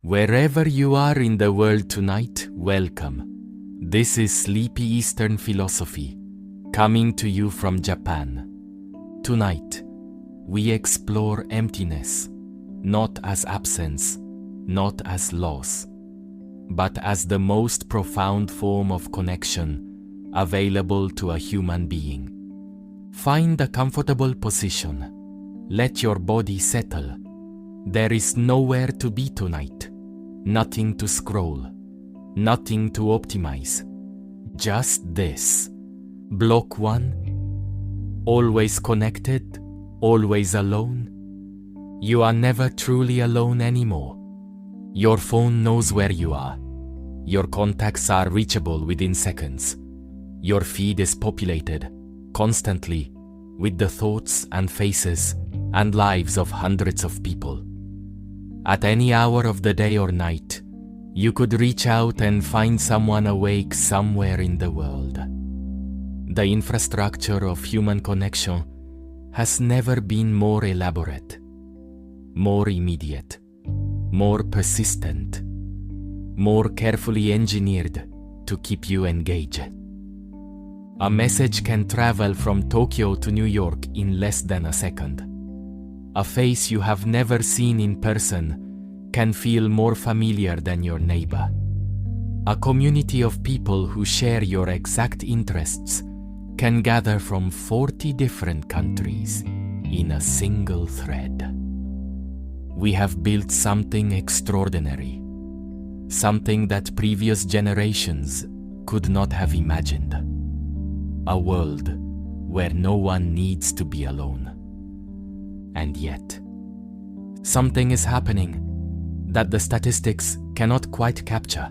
Wherever you are in the world tonight, welcome. This is Sleepy Eastern Philosophy, coming to you from Japan. Tonight, we explore emptiness, not as absence, not as loss, but as the most profound form of connection available to a human being. Find a comfortable position. Let your body settle. There is nowhere to be tonight. Nothing to scroll. Nothing to optimize. Just this. Block 1. Always connected, always alone. You are never truly alone anymore. Your phone knows where you are. Your contacts are reachable within seconds. Your feed is populated, constantly, with the thoughts and faces and lives of hundreds of people. At any hour of the day or night, you could reach out and find someone awake somewhere in the world. The infrastructure of human connection has never been more elaborate, more immediate, more persistent, more carefully engineered to keep you engaged. A message can travel from Tokyo to New York in less than a second. A face you have never seen in person can feel more familiar than your neighbor. A community of people who share your exact interests can gather from 40 different countries in a single thread. We have built something extraordinary, something that previous generations could not have imagined. A world where no one needs to be alone. And yet, something is happening that the statistics cannot quite capture.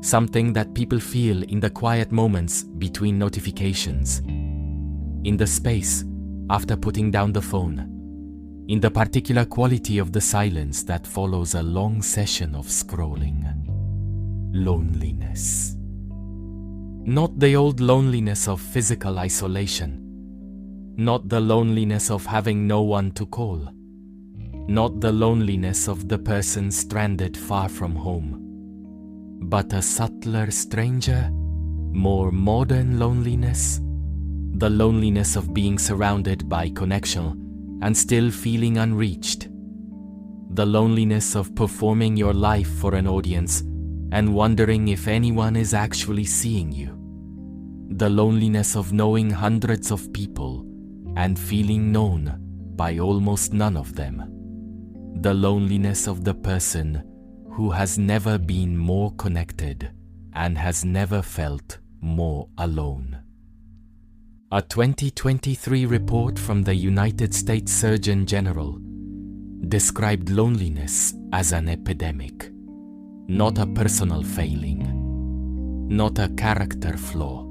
Something that people feel in the quiet moments between notifications, in the space after putting down the phone, in the particular quality of the silence that follows a long session of scrolling. Loneliness. Not the old loneliness of physical isolation. Not the loneliness of having no one to call. Not the loneliness of the person stranded far from home. But a subtler, stranger, more modern loneliness. The loneliness of being surrounded by connection and still feeling unreached. The loneliness of performing your life for an audience and wondering if anyone is actually seeing you. The loneliness of knowing hundreds of people and feeling known by almost none of them. The loneliness of the person who has never been more connected and has never felt more alone. A 2023 report from the United States Surgeon General described loneliness as an epidemic, not a personal failing, not a character flaw,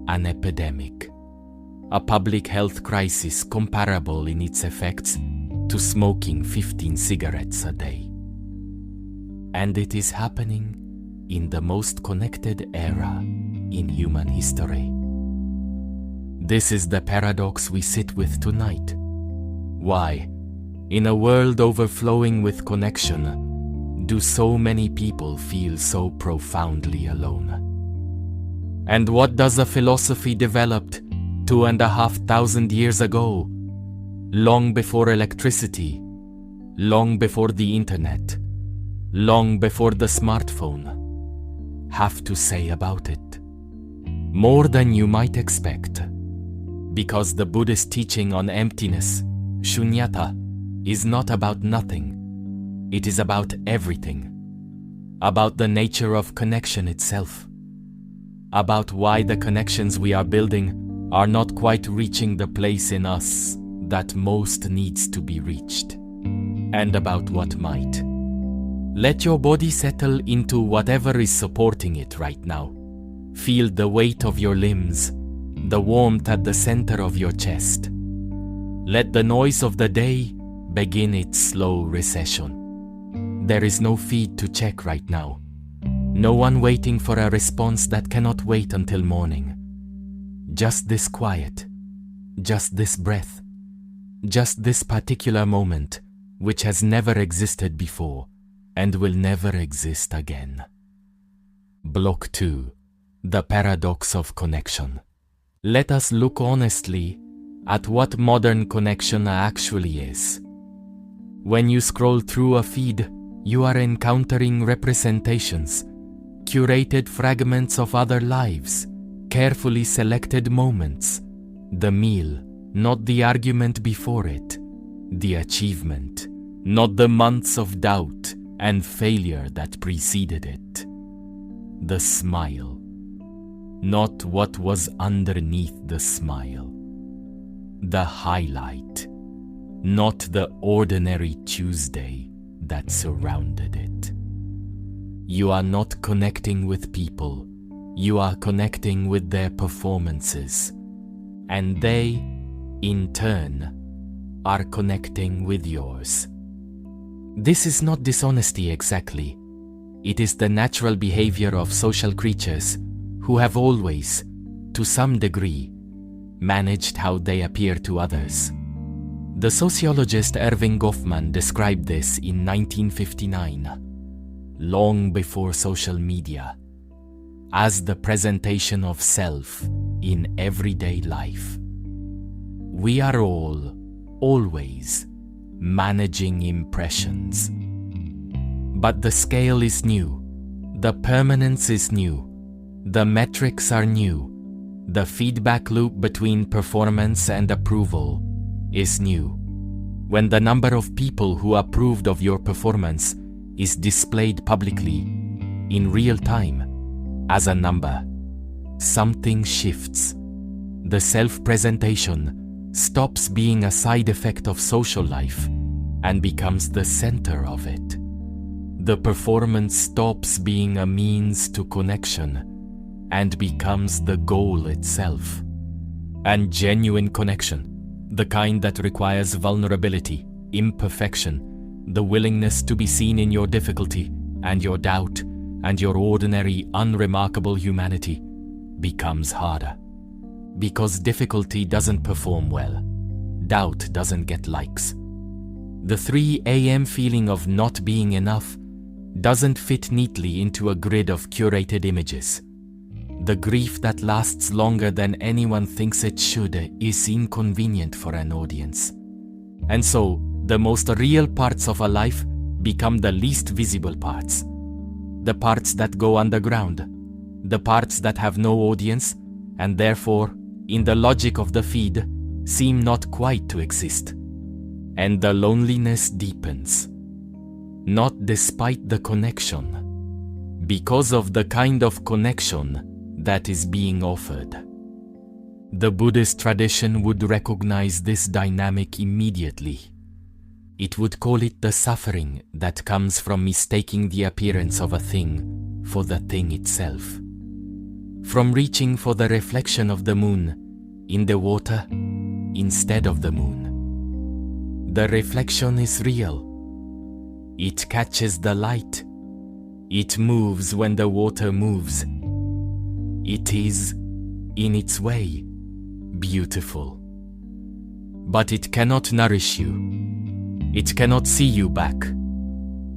an epidemic, a public health crisis comparable in its effects to smoking 15 cigarettes a day. And it is happening in the most connected era in human history. This is the paradox we sit with tonight. Why, in a world overflowing with connection, do so many people feel so profoundly alone? And what does a philosophy developed 2,500 years ago, long before electricity, long before the internet, long before the smartphone, have to say about it? More than you might expect, because the Buddhist teaching on emptiness, Śūnyatā, is not about nothing. It is about everything, about the nature of connection itself, about why the connections we are building are not quite reaching the place in us that most needs to be reached, and about what might. Let your body settle into whatever is supporting it right now. Feel the weight of your limbs, the warmth at the center of your chest. Let the noise of the day begin its slow recession. There is no feed to check right now. No one waiting for a response that cannot wait until morning. Just this quiet, just this breath, just this particular moment which has never existed before and will never exist again. Block 2. The paradox of connection. Let us look honestly at what modern connection actually is. When you scroll through a feed, you are encountering representations, curated fragments of other lives, carefully selected moments, the meal, not the argument before it, the achievement, not the months of doubt and failure that preceded it, the smile, not what was underneath the smile, the highlight, not the ordinary Tuesday that surrounded it. You are not connecting with people, you are connecting with their performances, and they, in turn, are connecting with yours. This is not dishonesty exactly. It is the natural behavior of social creatures who have always, to some degree, managed how they appear to others. The sociologist Erving Goffman described this in 1959, long before social media, as the presentation of self in everyday life. We are all, always, managing impressions. But the scale is new, the permanence is new, the metrics are new, the feedback loop between performance and approval is new. When the number of people who approved of your performance is displayed publicly, in real time, as a number, something shifts. The self-presentation stops being a side effect of social life and becomes the center of it. The performance stops being a means to connection and becomes the goal itself. And genuine connection, the kind that requires vulnerability, imperfection, the willingness to be seen in your difficulty and your doubt and your ordinary, unremarkable humanity, becomes harder. Because difficulty doesn't perform well. Doubt doesn't get likes. The 3 a.m. feeling of not being enough doesn't fit neatly into a grid of curated images. The grief that lasts longer than anyone thinks it should is inconvenient for an audience. And so, the most real parts of a life become the least visible parts. The parts that go underground. The parts that have no audience, and therefore, in the logic of the feed, seem not quite to exist. And the loneliness deepens. Not despite the connection, because of the kind of connection that is being offered. The Buddhist tradition would recognize this dynamic immediately. It would call it the suffering that comes from mistaking the appearance of a thing for the thing itself. From reaching for the reflection of the moon in the water instead of the moon. The reflection is real. It catches the light. It moves when the water moves. It is, in its way, beautiful. But it cannot nourish you. It cannot see you back.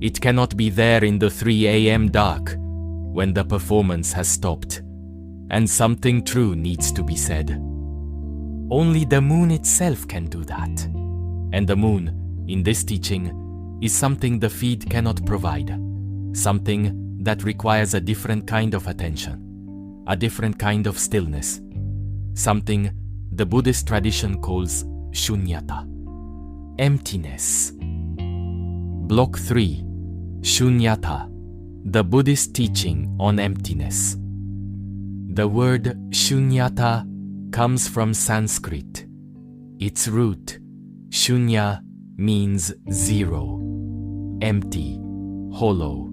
It cannot be there in the 3 a.m. dark when the performance has stopped and something true needs to be said. Only the moon itself can do that. And the moon, in this teaching, is something the feed cannot provide. Something that requires a different kind of attention. A different kind of stillness. Something the Buddhist tradition calls Śūnyatā. Emptiness. Block 3. Śūnyatā, the Buddhist teaching on emptiness. The word Śūnyatā comes from Sanskrit. Its root, Śūnya, means zero, empty, hollow.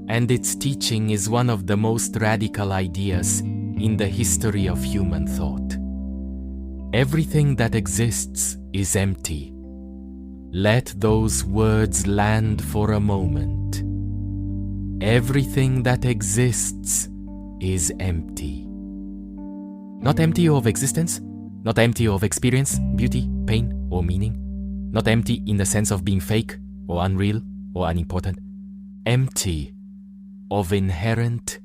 And its teaching is one of the most radical ideas in the history of human thought. Everything that exists is empty. Let those words land for a moment. Everything that exists is empty. Not empty of existence, not empty of experience, beauty, pain, or meaning, not empty in the sense of being fake, or unreal, or unimportant, empty of inherent,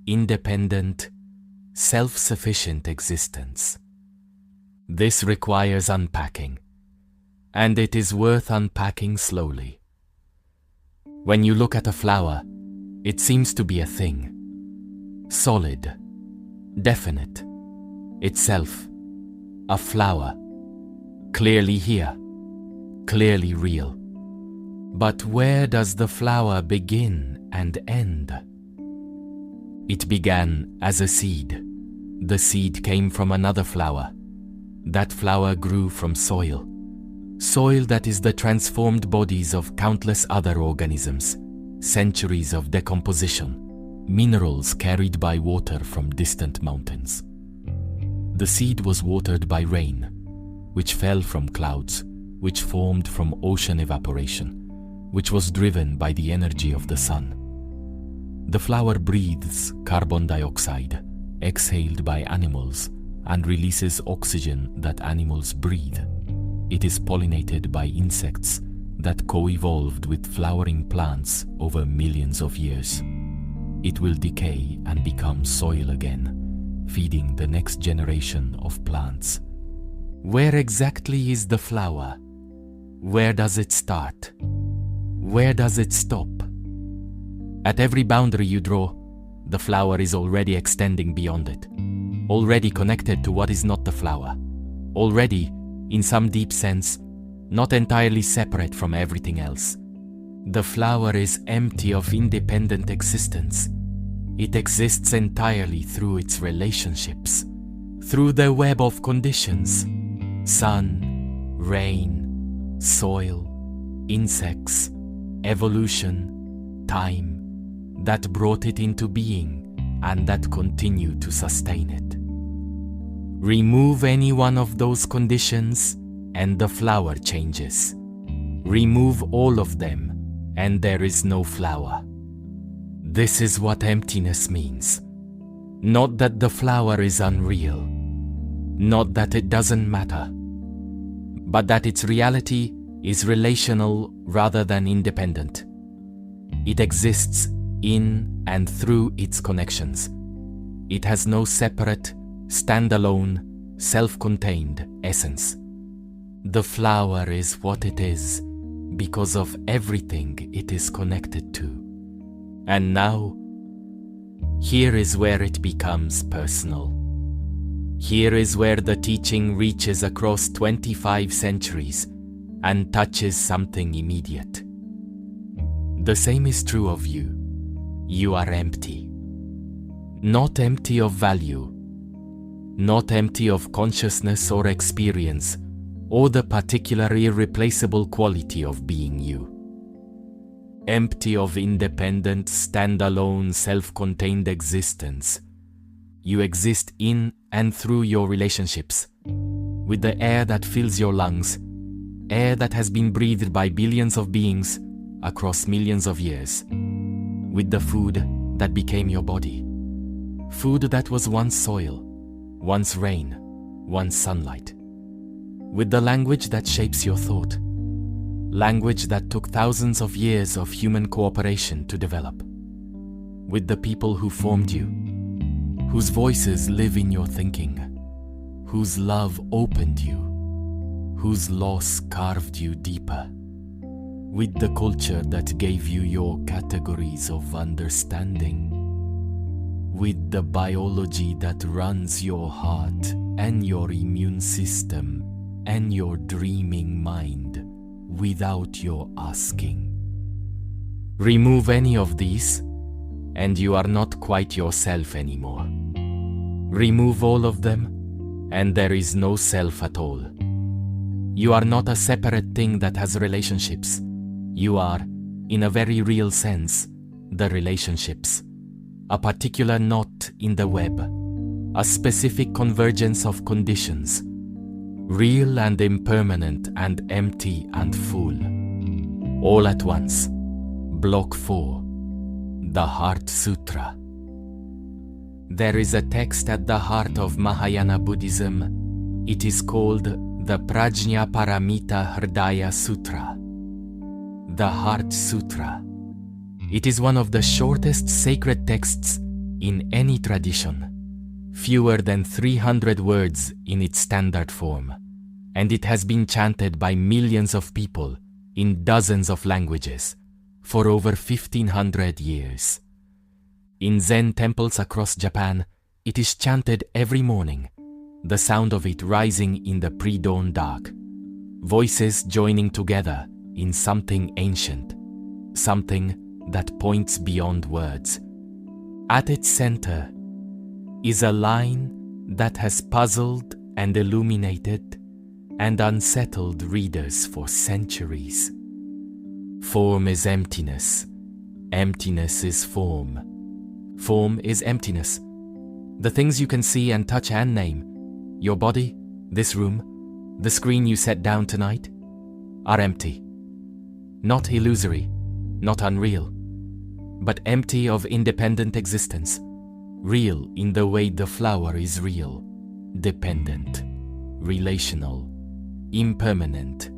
independent, self-sufficient existence. This requires unpacking, and it is worth unpacking slowly. When you look at a flower, it seems to be a thing, solid, definite, itself, a flower, clearly here, clearly real. But where does the flower begin and end? It began as a seed. The seed came from another flower. That flower grew from soil. Soil that is the transformed bodies of countless other organisms, centuries of decomposition, minerals carried by water from distant mountains. The seed was watered by rain, which fell from clouds, which formed from ocean evaporation, which was driven by the energy of the sun. The flower breathes carbon dioxide, exhaled by animals, and releases oxygen that animals breathe. It is pollinated by insects that co-evolved with flowering plants over millions of years. It will decay and become soil again, feeding the next generation of plants. Where exactly is the flower? Where does it start? Where does it stop? At every boundary you draw, the flower is already extending beyond it, already connected to what is not the flower, already, in some deep sense, not entirely separate from everything else. The flower is empty of independent existence. It exists entirely through its relationships, through the web of conditions: sun, rain, soil, insects, evolution, time, that brought it into being and that continue to sustain it. Remove any one of those conditions and the flower changes. Remove all of them and there is no flower. This is what emptiness means. Not that the flower is unreal, not that it doesn't matter, but that its reality is relational rather than independent. It exists in and through its connections. It has no separate, standalone, self-contained essence. The flower is what it is because of everything it is connected to. And now, here is where it becomes personal. Here is where the teaching reaches across 25 centuries and touches something immediate. The same is true of you. You are empty. Not empty of value, not empty of consciousness or experience, or the particular irreplaceable quality of being you. Empty of independent, standalone, self-contained existence. You exist in and through your relationships, with the air that fills your lungs, air that has been breathed by billions of beings across millions of years, with the food that became your body, food that was once soil, once rain, once sunlight, with the language that shapes your thought, language that took thousands of years of human cooperation to develop, with the people who formed you, whose voices live in your thinking, whose love opened you, whose loss carved you deeper, with the culture that gave you your categories of understanding, with the biology that runs your heart and your immune system and your dreaming mind without your asking. Remove any of these and you are not quite yourself anymore. Remove all of them and there is no self at all. You are not a separate thing that has relationships. You are, in a very real sense, the relationships. A particular knot in the web, a specific convergence of conditions, real and impermanent and empty and full. All at once. Block 4. The Heart Sutra. There is a text at the heart of Mahayana Buddhism. It is called the Prajnaparamita Hridaya Sutra. The Heart Sutra. It is one of the shortest sacred texts in any tradition, fewer than 300 words in its standard form, and it has been chanted by millions of people in dozens of languages for over 1500 years. In Zen temples across Japan, it is chanted every morning, the sound of it rising in the pre-dawn dark, voices joining together in something ancient, something that points beyond words. At its center is a line that has puzzled and illuminated and unsettled readers for centuries. Form is emptiness. Emptiness is form. Form is emptiness. The things you can see and touch and name, your body, this room, the screen you set down tonight, are empty. Not illusory, not unreal, but empty of independent existence, real in the way the flower is real, dependent, relational, impermanent.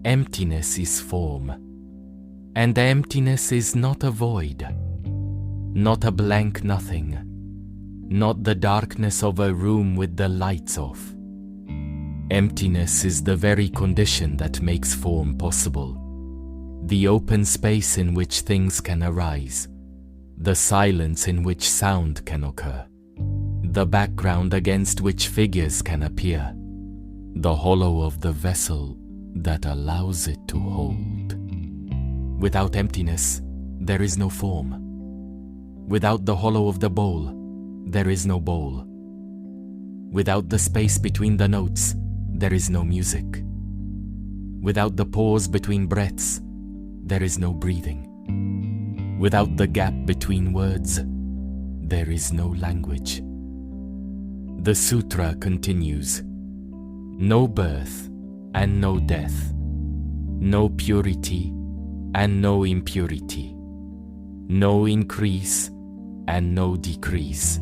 Emptiness is form, and emptiness is not a void, not a blank nothing, not the darkness of a room with the lights off. Emptiness is the very condition that makes form possible, the open space in which things can arise, the silence in which sound can occur, the background against which figures can appear, the hollow of the vessel that allows it to hold. Without emptiness, there is no form. Without the hollow of the bowl, there is no bowl. Without the space between the notes, there is no music. Without the pause between breaths, there is no breathing. Without the gap between words, there is no language. The sutra continues: no birth and no death, no purity and no impurity, no increase and no decrease.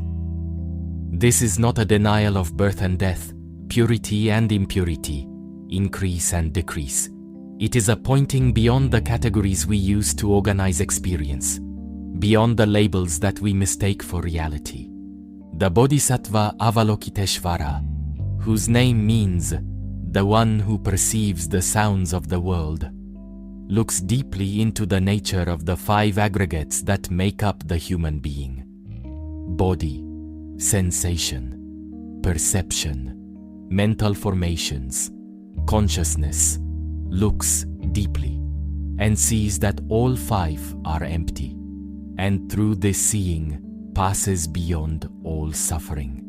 This is not a denial of birth and death, purity and impurity, increase and decrease. It is a pointing beyond the categories we use to organize experience, beyond the labels that we mistake for reality. The Bodhisattva Avalokiteshvara, whose name means the one who perceives the sounds of the world, looks deeply into the nature of the 5 aggregates that make up the human being: body, sensation, perception, mental formations, consciousness, looks deeply, and sees that all 5 are empty, and through this seeing passes beyond all suffering.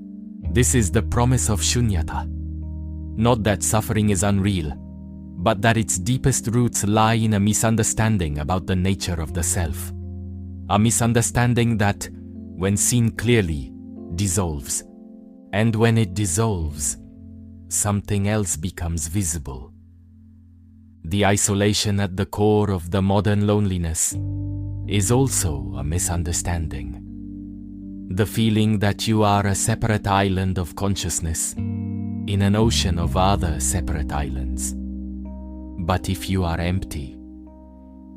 This is the promise of Śūnyatā. Not that suffering is unreal, but that its deepest roots lie in a misunderstanding about the nature of the self. A misunderstanding that, when seen clearly, dissolves, and when it dissolves, something else becomes visible. The isolation at the core of the modern loneliness is also a misunderstanding. The feeling that you are a separate island of consciousness in an ocean of other separate islands. But if you are empty,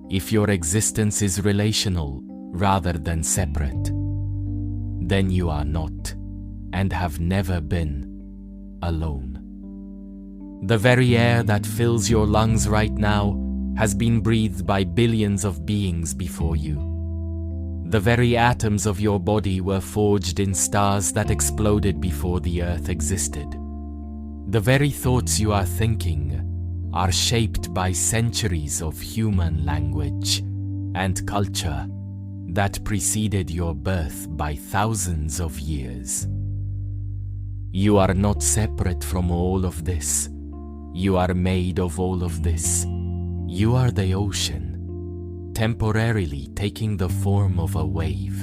if your existence is relational rather than separate, then you are not, and have never been, alone. The very air that fills your lungs right now has been breathed by billions of beings before you. The very atoms of your body were forged in stars that exploded before the earth existed. The very thoughts you are thinking are shaped by centuries of human language and culture that preceded your birth by thousands of years. You are not separate from all of this. You are made of all of this. You are the ocean, temporarily taking the form of a wave.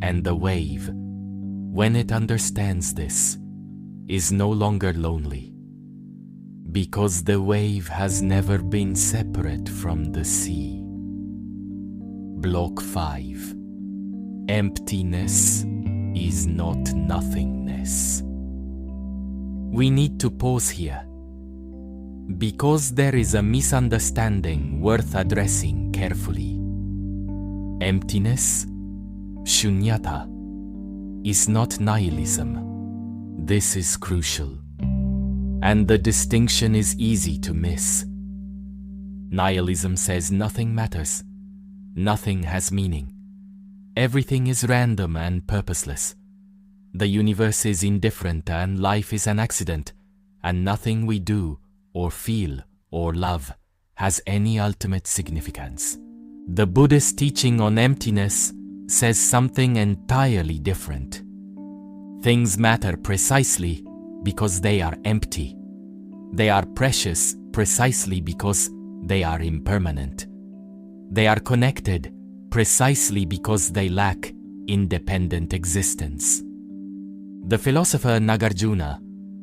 And the wave, when it understands this, is no longer lonely, because the wave has never been separate from the sea. Block 5. Emptiness is not nothingness. We need to pause here, because there is a misunderstanding worth addressing carefully. Emptiness, Śūnyatā, is not nihilism. This is crucial, and the distinction is easy to miss. Nihilism says nothing matters, nothing has meaning. Everything is random and purposeless. The universe is indifferent and life is an accident, and nothing we do or feel or love has any ultimate significance. The Buddhist teaching on emptiness says something entirely different. Things matter precisely because they are empty. They are precious precisely because they are impermanent. They are connected precisely because they lack independent existence. The philosopher Nāgārjuna,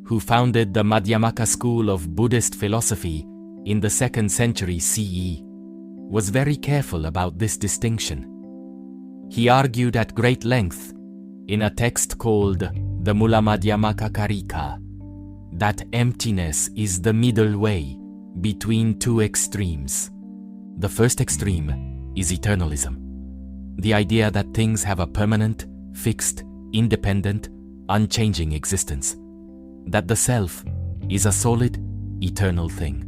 who founded the Madhyamaka school of Buddhist philosophy in the 2nd century CE, was very careful about this distinction. He argued at great length in a text called the Mula Madhyamaka Karika that emptiness is the middle way between two extremes. The first extreme is eternalism, the idea that things have a permanent, fixed, independent, unchanging existence, that the self is a solid, eternal thing,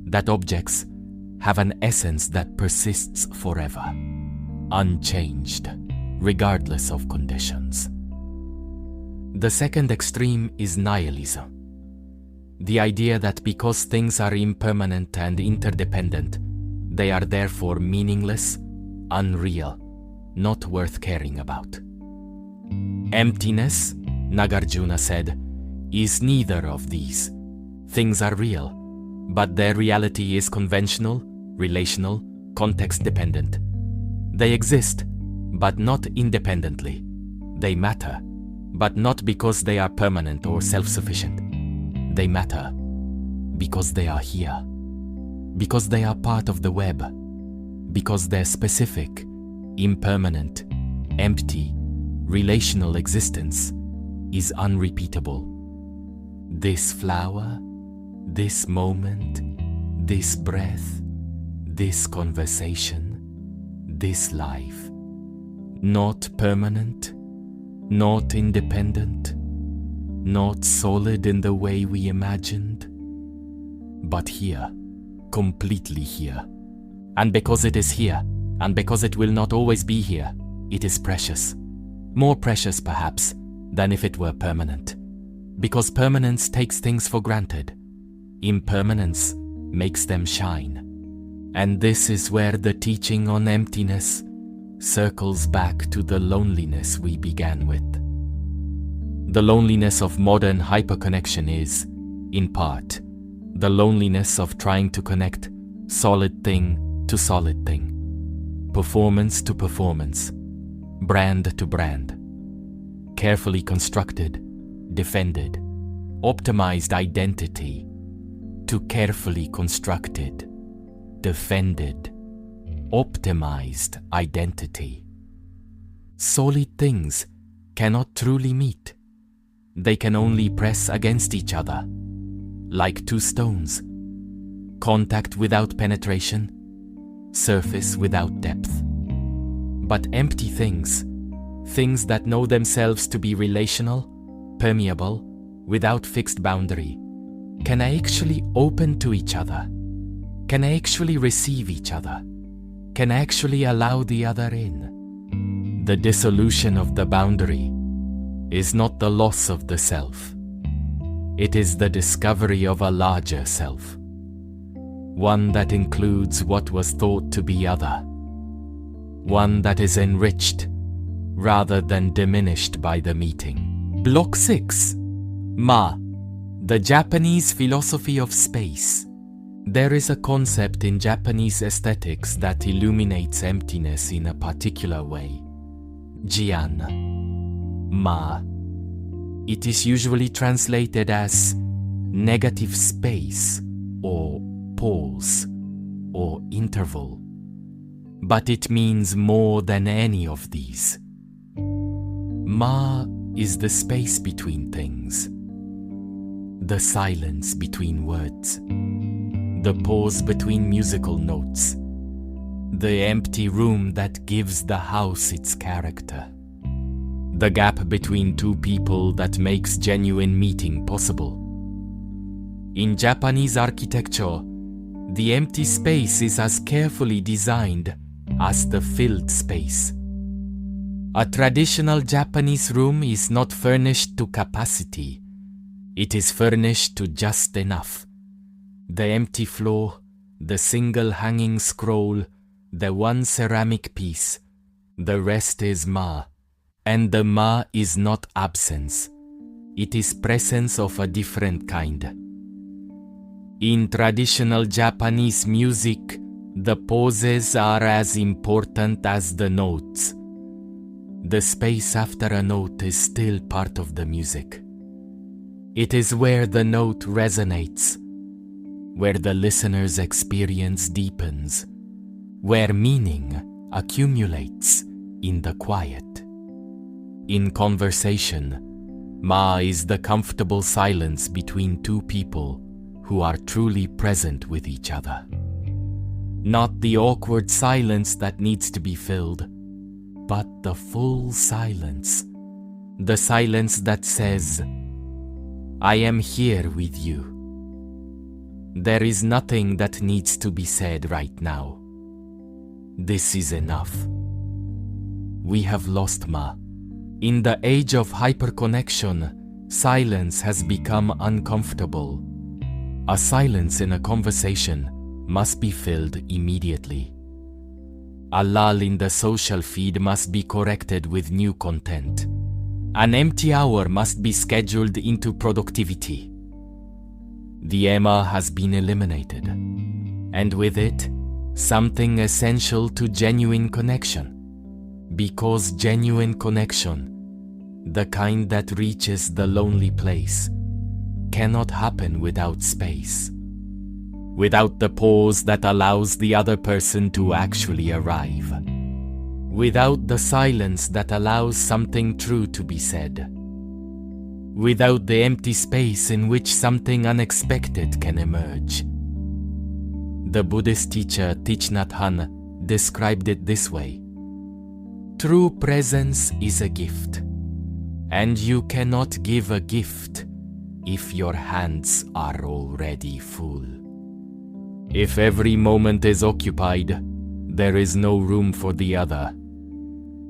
that objects have an essence that persists forever, unchanged, regardless of conditions. The second extreme is nihilism, the idea that because things are impermanent and interdependent, they are therefore meaningless, unreal, not worth caring about. Emptiness, Nāgārjuna said, is neither of these. Things are real, but their reality is conventional, relational, context-dependent. They exist, but not independently. They matter, but not because they are permanent or self-sufficient. They matter because they are here, because they are part of the web, because their specific, impermanent, empty, relational existence is unrepeatable. This flower, this moment, this breath, this conversation, this life, not permanent, not independent, not solid in the way we imagined, but here, completely here. And because it is here, and because it will not always be here, it is precious. More precious, perhaps, than if it were permanent. Because permanence takes things for granted. Impermanence makes them shine. And this is where the teaching on emptiness circles back to the loneliness we began with. The loneliness of modern hyperconnection is, in part, the loneliness of trying to connect solid thing to solid thing, performance to performance, brand to brand, carefully constructed, defended, optimized identity to carefully constructed, defended, optimized identity. Solid things cannot truly meet. They can only press against each other, like two stones, contact without penetration, surface without depth. But empty things, things that know themselves to be relational, permeable, without fixed boundary, can actually open to each other, can actually receive each other, can actually allow the other in. The dissolution of the boundary is not the loss of the self. It is the discovery of a larger self, one that includes what was thought to be other, one that is enriched rather than diminished by the meeting. Block 6. Ma, the Japanese philosophy of space. There is a concept in Japanese aesthetics that illuminates emptiness in a particular way. Jian. Ma. It is usually translated as negative space or pause or interval. But it means more than any of these. Ma is the space between things, the silence between words, the pause between musical notes, the empty room that gives the house its character, the gap between two people that makes genuine meeting possible. In Japanese architecture, the empty space is as carefully designed as the filled space. A traditional Japanese room is not furnished to capacity. It is furnished to just enough. The empty floor, the single hanging scroll, the one ceramic piece, the rest is ma. And the ma is not absence. It is presence of a different kind. In traditional Japanese music, the pauses are as important as the notes. The space after a note is still part of the music. It is where the note resonates, where the listener's experience deepens, where meaning accumulates in the quiet. In conversation, ma is the comfortable silence between two people who are truly present with each other. Not the awkward silence that needs to be filled, but the full silence. The silence that says, I am here with you. There is nothing that needs to be said right now. This is enough. We have lost ma. In the age of hyperconnection, silence has become uncomfortable. A silence in a conversation must be filled immediately. A lull in the social feed must be corrected with new content. An empty hour must be scheduled into productivity. The Emma has been eliminated, and with it, something essential to genuine connection. Because genuine connection, the kind that reaches the lonely place, cannot happen without space, without the pause that allows the other person to actually arrive, without the silence that allows something true to be said, without the empty space in which something unexpected can emerge. The Buddhist teacher Thich Nhat Hanh described it this way: true presence is a gift, and you cannot give a gift if your hands are already full. If every moment is occupied, there is no room for the other.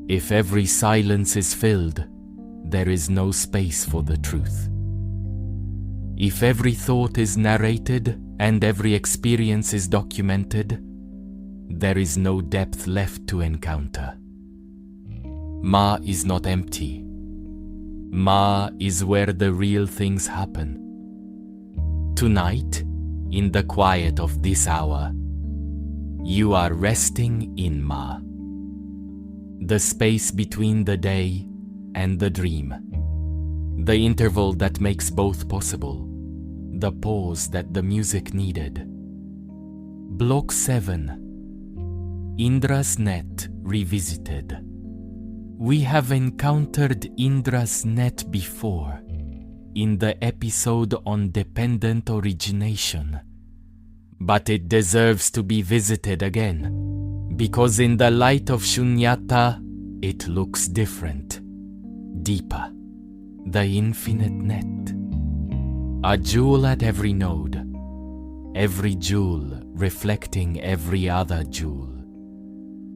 If every silence is filled, there is no space for the truth. If every thought is narrated and every experience is documented, there is no depth left to encounter. Ma is not empty. Ma is where the real things happen. Tonight, in the quiet of this hour, you are resting in Ma, the space between the day and the dream, the interval that makes both possible, the pause that the music needed. Block 7. Indra's Net Revisited. We have encountered Indra's net before, in the episode on dependent origination. But it deserves to be visited again, because in the light of Śūnyatā, it looks different, deeper, the infinite net. A jewel at every node, every jewel reflecting every other jewel,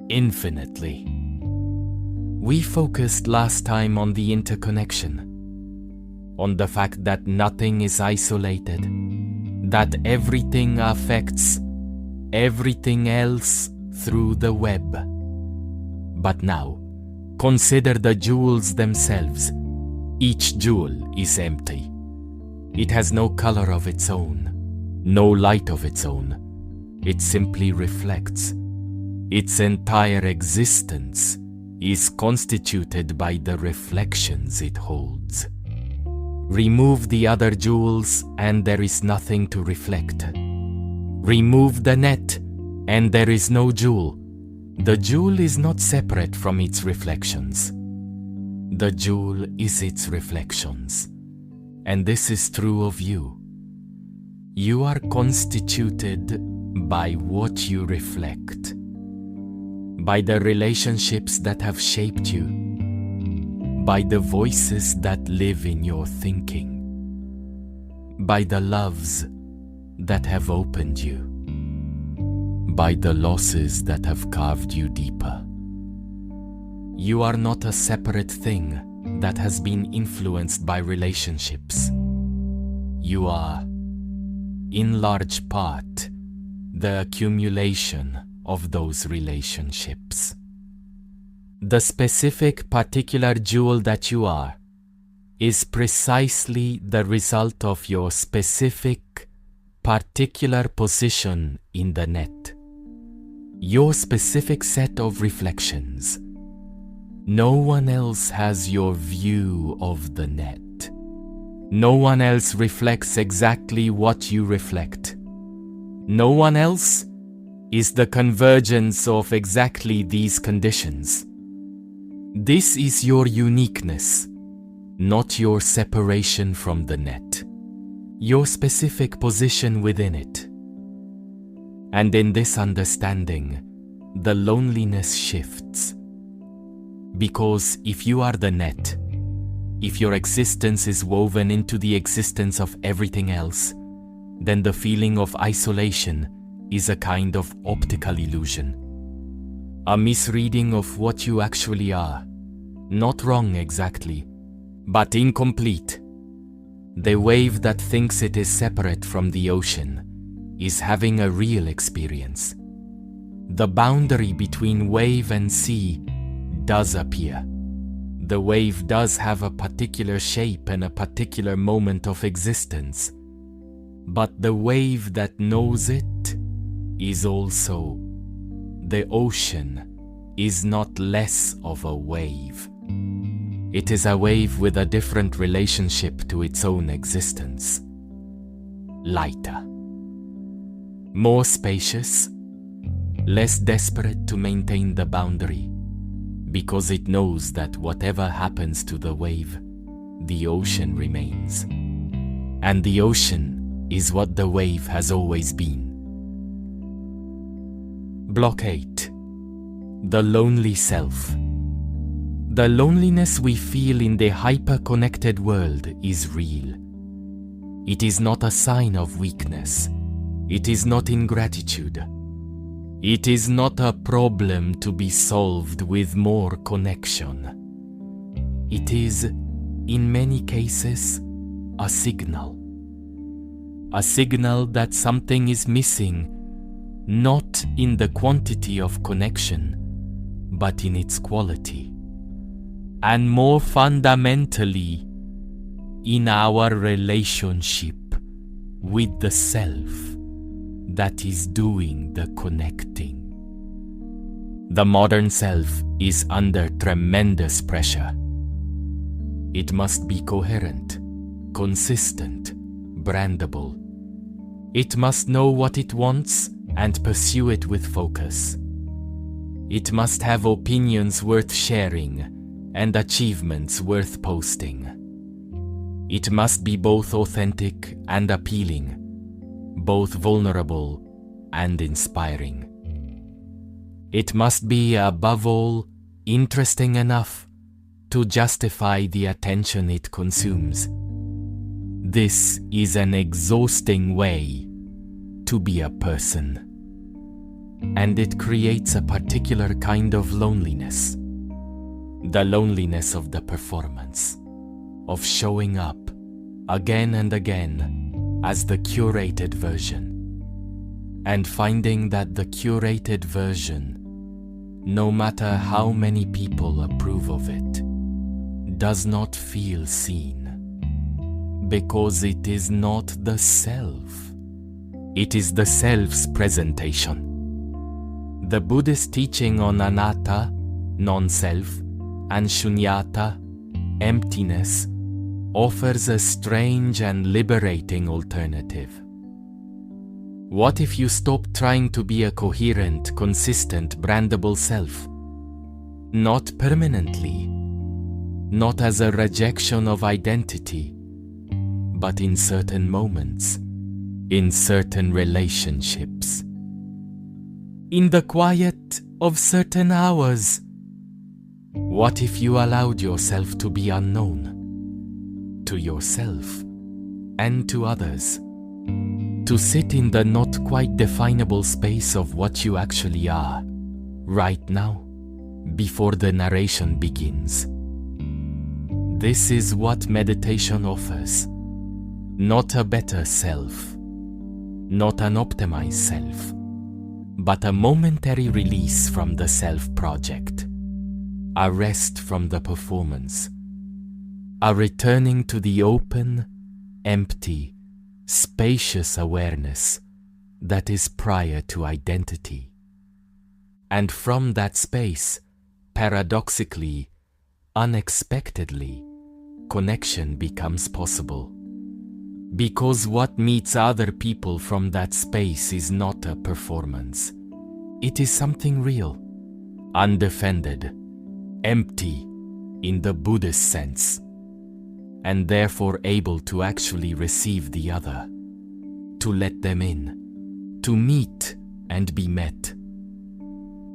infinitely. We focused last time on the interconnection, on the fact that nothing is isolated, that everything affects everything else through the web. But now, consider the jewels themselves. Each jewel is empty. It has no color of its own, no light of its own. It simply reflects. Its entire existence is constituted by the reflections it holds. Remove the other jewels and there is nothing to reflect. Remove the net and there is no jewel. The jewel is not separate from its reflections. The jewel is its reflections. And this is true of you. You are constituted by what you reflect. by the relationships that have shaped you, by the voices that live in your thinking, by the loves that have opened you, by the losses that have carved you deeper. You are not a separate thing that has been influenced by relationships. You are, in large part, the accumulation of those relationships. The specific particular jewel that you are is precisely the result of your specific particular position in the net, your specific set of reflections. No one else has your view of the net. No one else reflects exactly what you reflect. No one else is the convergence of exactly these conditions. This is your uniqueness, not your separation from the net, your specific position within it. And in this understanding, the loneliness shifts. Because if you are the net, if your existence is woven into the existence of everything else, then the feeling of isolation is a kind of optical illusion, a misreading of what you actually are. Not wrong exactly, but incomplete. The wave that thinks it is separate from the ocean is having a real experience. The boundary between wave and sea does appear. The wave does have a particular shape and a particular moment of existence, but the wave that knows it is also. The ocean is not less of a wave. It is a wave with a different relationship to its own existence. Lighter, more spacious, less desperate to maintain the boundary, because it knows that whatever happens to the wave, the ocean remains. And the ocean is what the wave has always been. Block 8. The lonely self. The loneliness we feel in the hyper-connected world is real. It is not a sign of weakness. It is not ingratitude. It is not a problem to be solved with more connection. It is, in many cases, a signal. A signal that something is missing, not in the quantity of connection, but in its quality. And more fundamentally, in our relationship with the self that is doing the connecting. The modern self is under tremendous pressure. It must be coherent, consistent, brandable. It must know what it wants and pursue it with focus. It must have opinions worth sharing and achievements worth posting. It must be both authentic and appealing, both vulnerable and inspiring. It must be, above all, interesting enough to justify the attention it consumes. This is an exhausting way to be a person, and it creates a particular kind of loneliness. The loneliness of the performance, of showing up again and again as the curated version, and finding that the curated version, no matter how many people approve of it, does not feel seen, because it is not the self. It is the self's presentation. The Buddhist teaching on anatta, non-self, and Śūnyatā, emptiness, offers a strange and liberating alternative. What if you stop trying to be a coherent, consistent, brandable self? Not permanently, not as a rejection of identity, but in certain moments, in certain relationships. In the quiet of certain hours? What if you allowed yourself to be unknown? To yourself and to others. To sit in the not quite definable space of what you actually are, right now, before the narration begins. This is what meditation offers. Not a better self, not an optimized self, but a momentary release from the self project, a rest from the performance, a returning to the open, empty, spacious awareness that is prior to identity. And from that space, paradoxically, unexpectedly, connection becomes possible. Because what meets other people from that space is not a performance. It is something real, undefended, empty in the Buddhist sense, and therefore able to actually receive the other, to let them in, to meet and be met.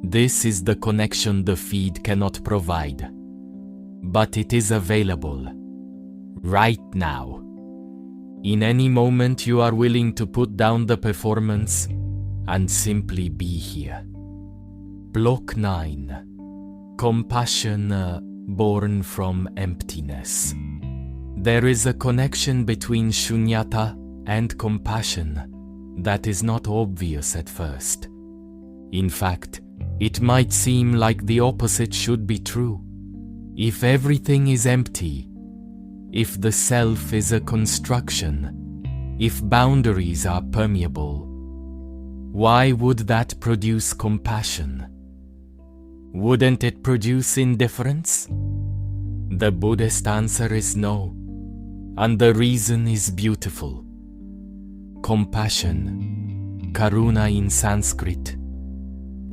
This is the connection the feed cannot provide, but it is available right now. In any moment you are willing to put down the performance and simply be here. Block 9. Compassion born from emptiness. There is a connection between Śūnyatā and compassion that is not obvious at first. In fact, it might seem like the opposite should be true. If everything is empty, if the self is a construction, if boundaries are permeable, why would that produce compassion? Wouldn't it produce indifference? The Buddhist answer is no, and the reason is beautiful. Compassion, karuna in Sanskrit,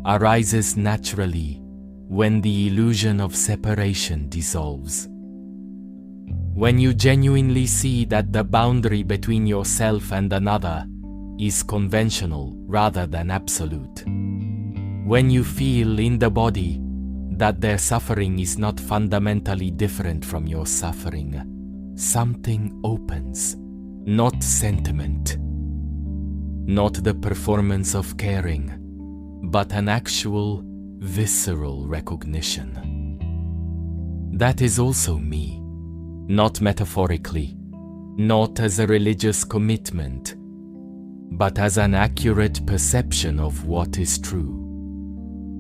arises naturally when the illusion of separation dissolves. When you genuinely see that the boundary between yourself and another is conventional rather than absolute. When you feel in the body that their suffering is not fundamentally different from your suffering, something opens, not sentiment, not the performance of caring, but an actual, visceral recognition. That is also me. Not metaphorically, not as a religious commitment, but as an accurate perception of what is true.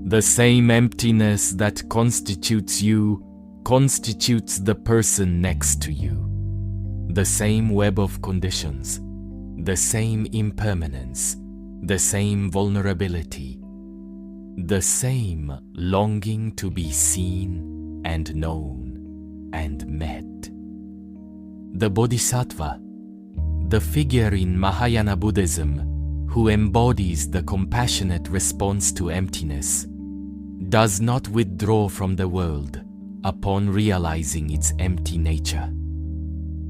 The same emptiness that constitutes you constitutes the person next to you. The same web of conditions, the same impermanence, the same vulnerability, the same longing to be seen and known and met. The Bodhisattva, the figure in Mahayana Buddhism who embodies the compassionate response to emptiness, does not withdraw from the world upon realizing its empty nature.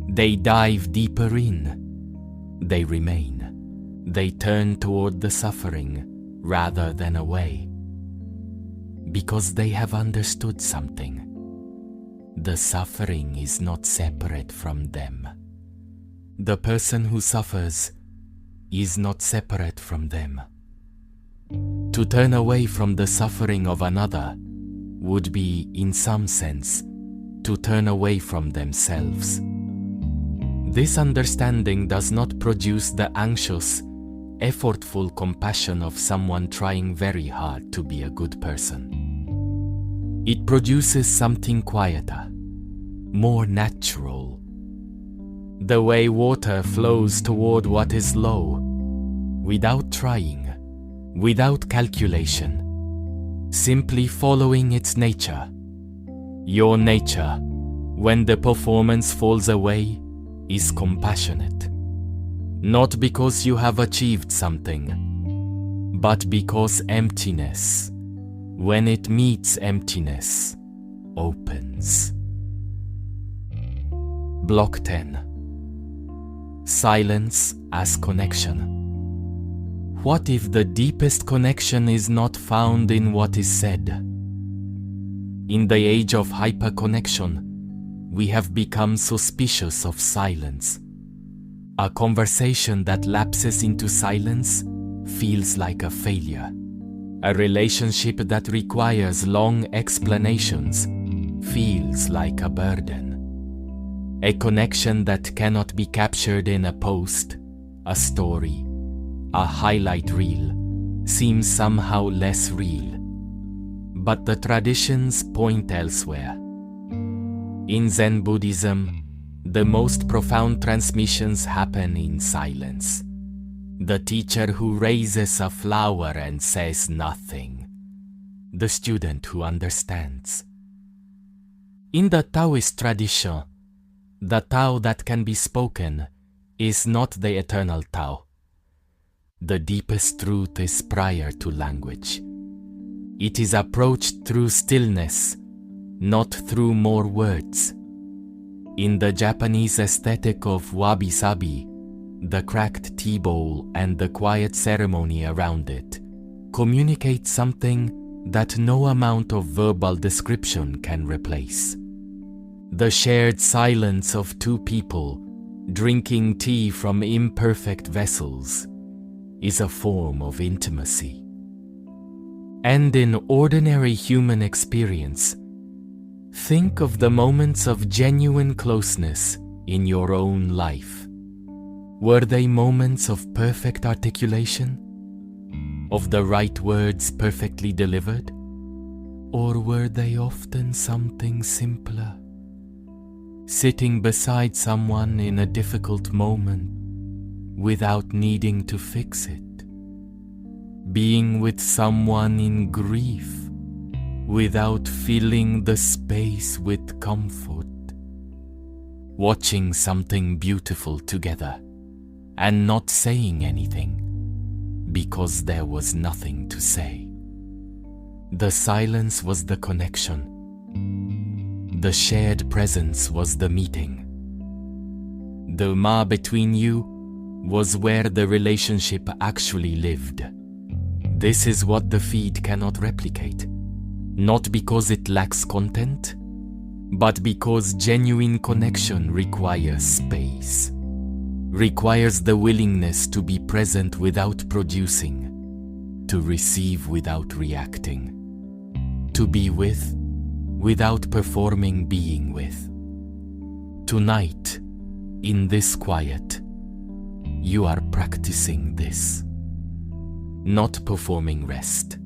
They dive deeper in, they remain, they turn toward the suffering rather than away, because they have understood something. The suffering is not separate from them. The person who suffers is not separate from them. To turn away from the suffering of another would be, in some sense, to turn away from themselves. This understanding does not produce the anxious, effortful compassion of someone trying very hard to be a good person. It produces something quieter, more natural. The way water flows toward what is low, without trying, without calculation, simply following its nature. Your nature, when the performance falls away, is compassionate. Not because you have achieved something, but because emptiness, when it meets emptiness, opens. Block 10. Silence as connection. What if the deepest connection is not found in what is said? In the age of hyperconnection, we have become suspicious of silence. A conversation that lapses into silence feels like a failure. A relationship that requires long explanations feels like a burden. A connection that cannot be captured in a post, a story, a highlight reel seems somehow less real. But the traditions point elsewhere. In Zen Buddhism, the most profound transmissions happen in silence. The teacher who raises a flower and says nothing. The student who understands. In the Taoist tradition, the Tao that can be spoken is not the eternal Tao. The deepest truth is prior to language. It is approached through stillness, not through more words. In the Japanese aesthetic of wabi-sabi, the cracked tea bowl and the quiet ceremony around it communicate something that no amount of verbal description can replace. The shared silence of two people drinking tea from imperfect vessels is a form of intimacy. And in ordinary human experience, think of the moments of genuine closeness in your own life. Were they moments of perfect articulation? Of the right words perfectly delivered? Or were they often something simpler? Sitting beside someone in a difficult moment without needing to fix it. Being with someone in grief without filling the space with comfort. Watching something beautiful together and not saying anything because there was nothing to say. The silence was the connection. The shared presence was the meeting. The ma between you was where the relationship actually lived. This is what the feed cannot replicate, not because it lacks content, but because genuine connection requires space, requires the willingness to be present without producing, to receive without reacting, to be with without performing being with. Tonight, in this quiet, you are practicing this. Not performing rest,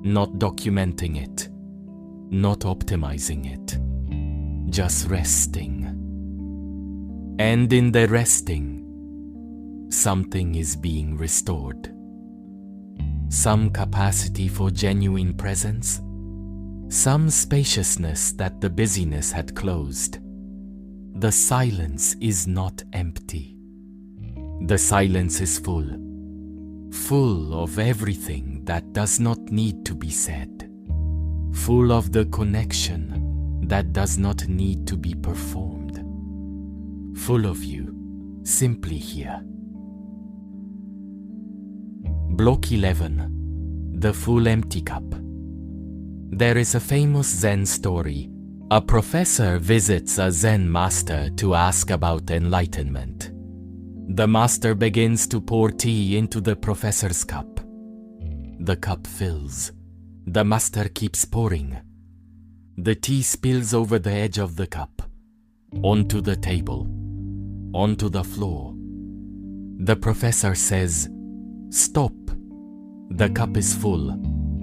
not documenting it, not optimizing it, just resting. And in the resting, something is being restored. Some capacity for genuine presence, some spaciousness that the busyness had closed. The silence is not empty. The silence is full of everything that does not need to be said, full of the connection that does not need to be performed, full of you, simply here. Block 11, the full empty cup. There is a famous Zen story. A professor visits a Zen master to ask about enlightenment. The master begins to pour tea into the professor's cup. The cup fills. The master keeps pouring. The tea spills over the edge of the cup, onto the table, onto the floor. The professor says, "Stop. The cup is full.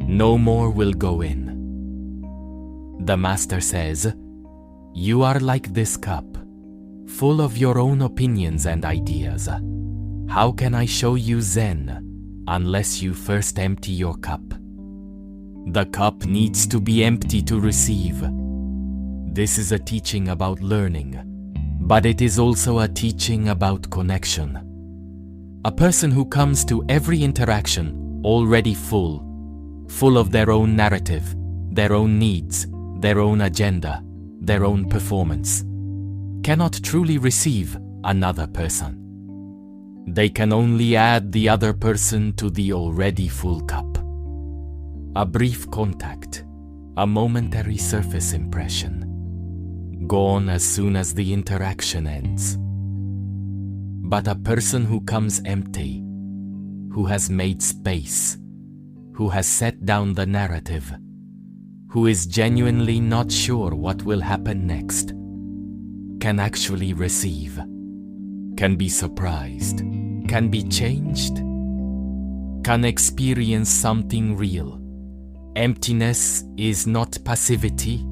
No more will go in." The master says, "You are like this cup, full of your own opinions and ideas. How can I show you Zen unless you first empty your cup? The cup needs to be empty to receive." This is a teaching about learning, but it is also a teaching about connection. A person who comes to every interaction already full of their own narrative, their own needs, their own agenda, their own performance, cannot truly receive another person. They can only add the other person to the already full cup. A brief contact, a momentary surface impression, gone as soon as the interaction ends. But a person who comes empty, who has made space, who has set down the narrative, who is genuinely not sure what will happen next, can actually receive, can be surprised, can be changed, can experience something real. Emptiness is not passivity.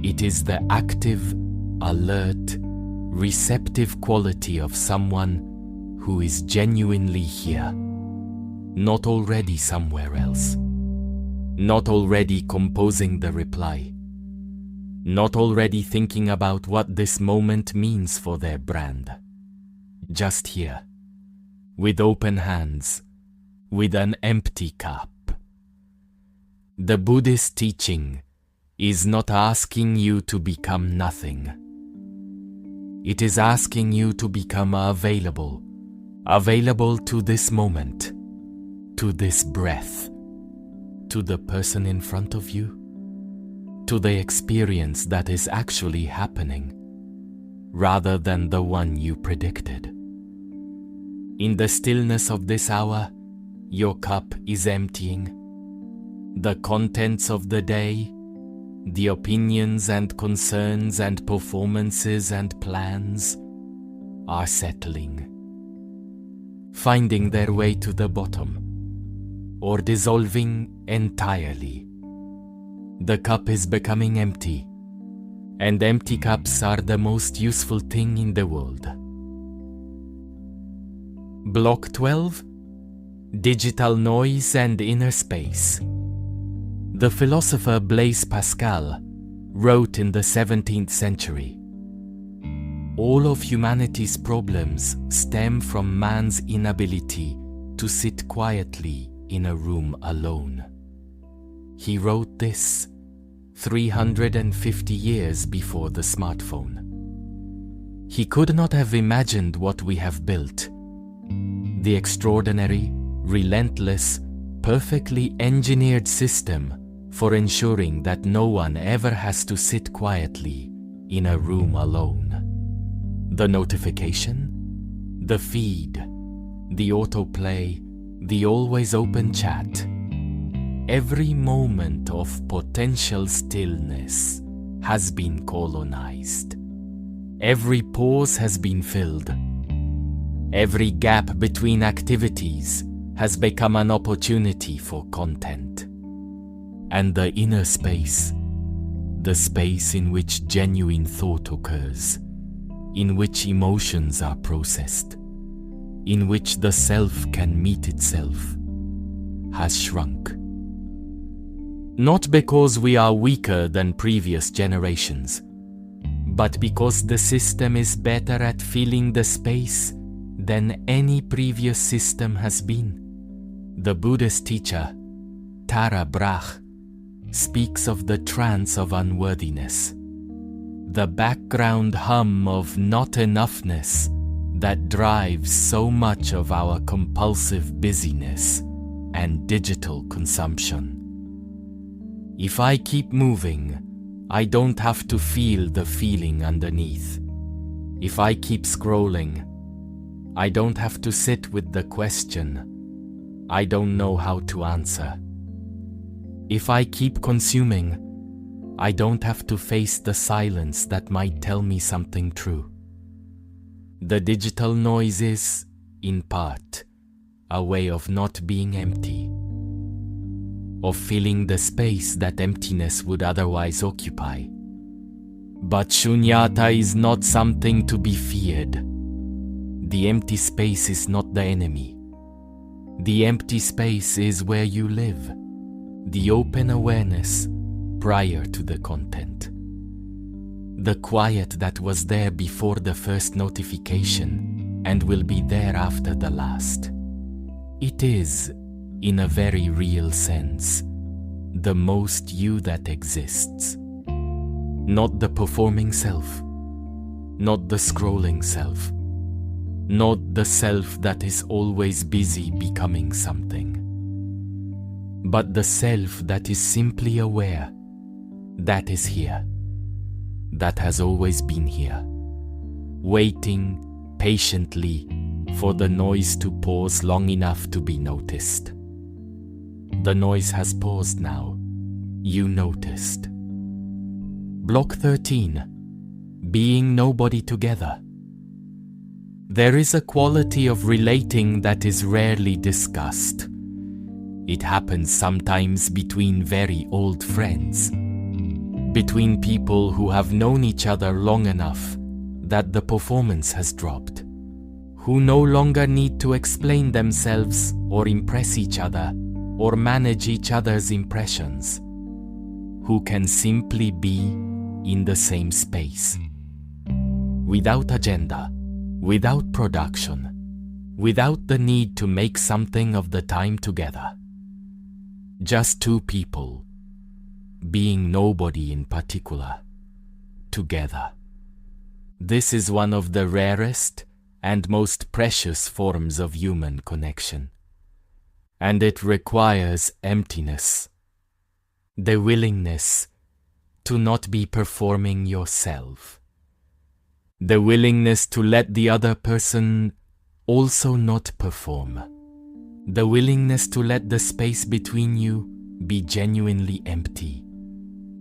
It is the active, alert, receptive quality of someone who is genuinely here, not already somewhere else, not already composing the reply, not already thinking about what this moment means for their brand. Just here, with open hands, with an empty cup. The Buddhist teaching is not asking you to become nothing. It is asking you to become available to this moment, to this breath, to the person in front of you, to the experience that is actually happening, rather than the one you predicted. In the stillness of this hour, your cup is emptying. The contents of the day, the opinions and concerns and performances and plans are settling, finding their way to the bottom, or dissolving entirely. The cup is becoming empty, and empty cups are the most useful thing in the world. Block 12, Digital Noise and Inner Space. The philosopher Blaise Pascal wrote in the 17th century, "All of humanity's problems stem from man's inability to sit quietly in a room alone." He wrote this 350 years before the smartphone. He could not have imagined what we have built, the extraordinary, relentless, perfectly engineered system for ensuring that no one ever has to sit quietly in a room alone. The notification, the feed, the autoplay, the always open chat. Every moment of potential stillness has been colonized. Every pause has been filled. Every gap between activities has become an opportunity for content. And the inner space, the space in which genuine thought occurs, in which emotions are processed, in which the self can meet itself, has shrunk. Not because we are weaker than previous generations, but because the system is better at filling the space than any previous system has been. The Buddhist teacher, Tara Brach, speaks of the trance of unworthiness, the background hum of not enoughness that drives so much of our compulsive busyness and digital consumption. If I keep moving, I don't have to feel the feeling underneath. If I keep scrolling, I don't have to sit with the question I don't know how to answer. If I keep consuming, I don't have to face the silence that might tell me something true. The digital noise is, in part, a way of not being empty, of filling the space that emptiness would otherwise occupy. But Śūnyatā is not something to be feared. The empty space is not the enemy. The empty space is where you live, the open awareness prior to the content. The quiet that was there before the first notification and will be there after the last. It is, in a very real sense, the most you that exists. Not the performing self, not the scrolling self, not the self that is always busy becoming something, but the self that is simply aware, that is here, that has always been here, waiting patiently for the noise to pause long enough to be noticed. The noise has paused now. You noticed. Block 13. Being nobody together. There is a quality of relating that is rarely discussed. It happens sometimes between very old friends, between people who have known each other long enough that the performance has dropped, who no longer need to explain themselves or impress each other or manage each other's impressions, who can simply be in the same space, without agenda, without production, without the need to make something of the time together. Just two people, being nobody in particular, together. This is one of the rarest and most precious forms of human connection. And it requires emptiness, the willingness to not be performing yourself, the willingness to let the other person also not perform, the willingness to let the space between you be genuinely empty,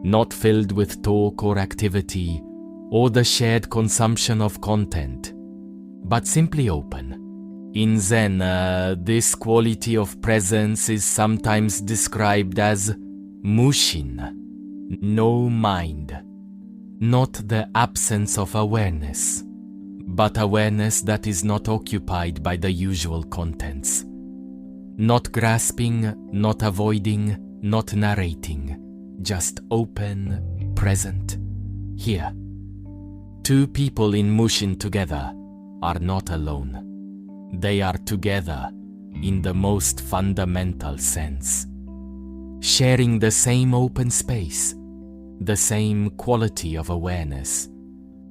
not filled with talk or activity or the shared consumption of content, but simply open. In Zen, this quality of presence is sometimes described as mushin, no mind, not the absence of awareness, but awareness that is not occupied by the usual contents, not grasping, not avoiding, not narrating, just open, present, here. Two people in mushin together are not alone. They are together in the most fundamental sense, sharing the same open space, the same quality of awareness,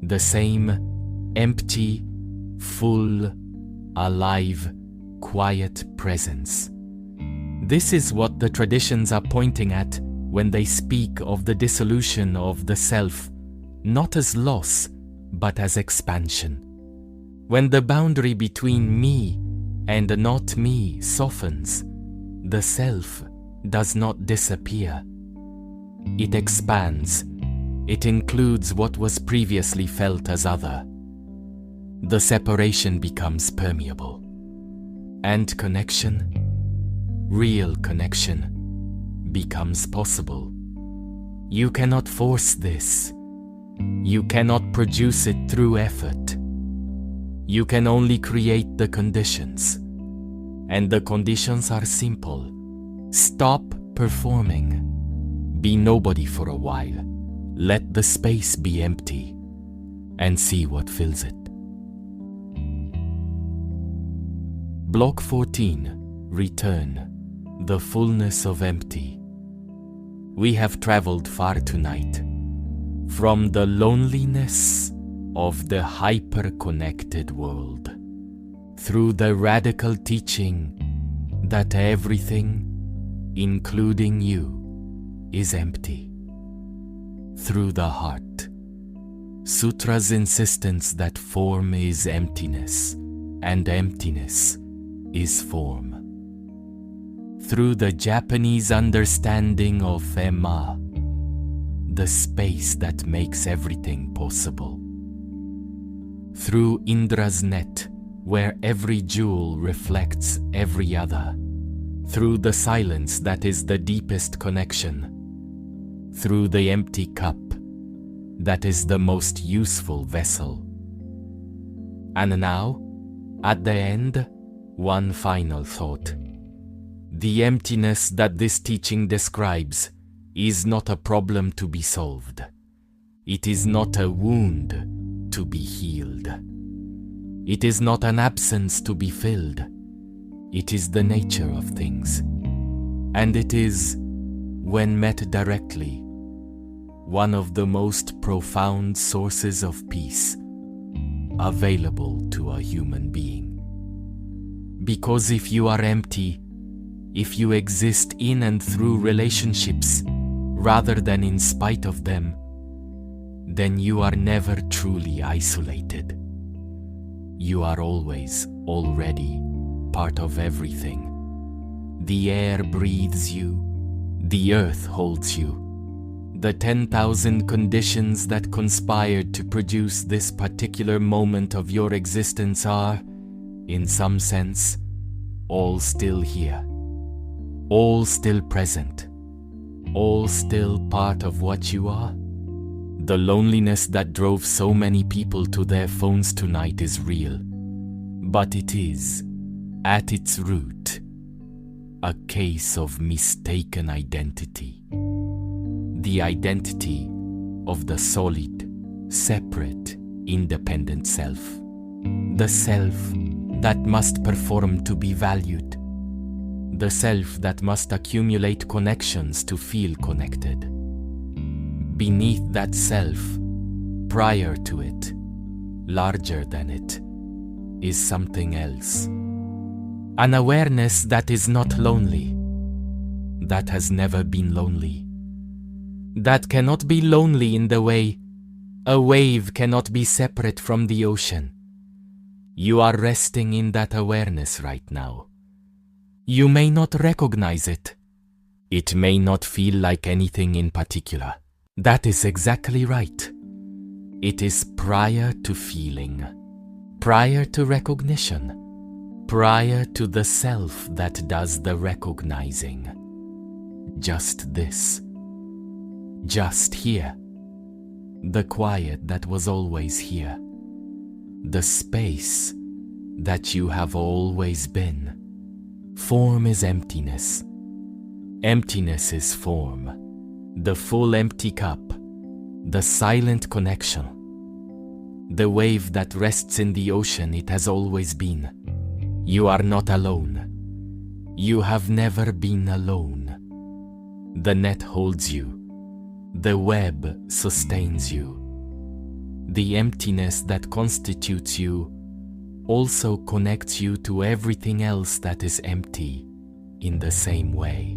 the same empty, full, alive, quiet presence. This is what the traditions are pointing at when they speak of the dissolution of the self, not as loss, but as expansion. When the boundary between me and not me softens, the self does not disappear. It expands. It includes what was previously felt as other. The separation becomes permeable. And connection, real connection, becomes possible. You cannot force this. You cannot produce it through effort. You can only create the conditions. And the conditions are simple. Stop performing. Be nobody for a while. Let the space be empty and see what fills it. Block 14. Return. The fullness of empty. We have traveled far tonight. From the loneliness of the hyper-connected world, through the radical teaching that everything, including you, is empty, through the Heart Sutra's insistence that form is emptiness and emptiness is form, through the Japanese understanding of Emma, the space that makes everything possible, through Indra's net, where every jewel reflects every other, through the silence that is the deepest connection, through the empty cup that is the most useful vessel. And now, at the end, one final thought. The emptiness that this teaching describes is not a problem to be solved. It is not a wound to be healed. It is not an absence to be filled. It is the nature of things. And it is, when met directly, one of the most profound sources of peace, available to a human being. Because if you are empty, if you exist in and through relationships rather than in spite of them, then you are never truly isolated. You are always already part of everything. The air breathes you, the earth holds you. The 10,000 conditions that conspired to produce this particular moment of your existence are, in some sense, all still here, all still present, all still part of what you are. The loneliness that drove so many people to their phones tonight is real, but it is, at its root, a case of mistaken identity. The identity of the solid, separate, independent self. The self that must perform to be valued. The self that must accumulate connections to feel connected. Beneath that self, prior to it, larger than it, is something else. An awareness that is not lonely, that has never been lonely, that cannot be lonely in the way a wave cannot be separate from the ocean. You are resting in that awareness right now. You may not recognize it. It may not feel like anything in particular. That is exactly right. It is prior to feeling, prior to recognition, prior to the self that does the recognizing. Just this. Just here. The quiet that was always here. The space that you have always been. Form is emptiness. Emptiness is form. The full empty cup. The silent connection. The wave that rests in the ocean it has always been. You are not alone. You have never been alone. The net holds you. The web sustains you. The emptiness that constitutes you also connects you to everything else that is empty in the same way.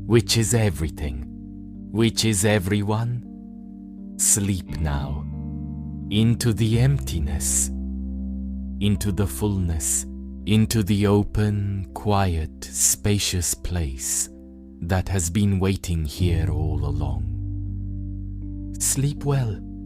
Which is everything? Which is everyone? Sleep now, into the emptiness, into the fullness, into the open, quiet, spacious place that has been waiting here all along. Sleep well.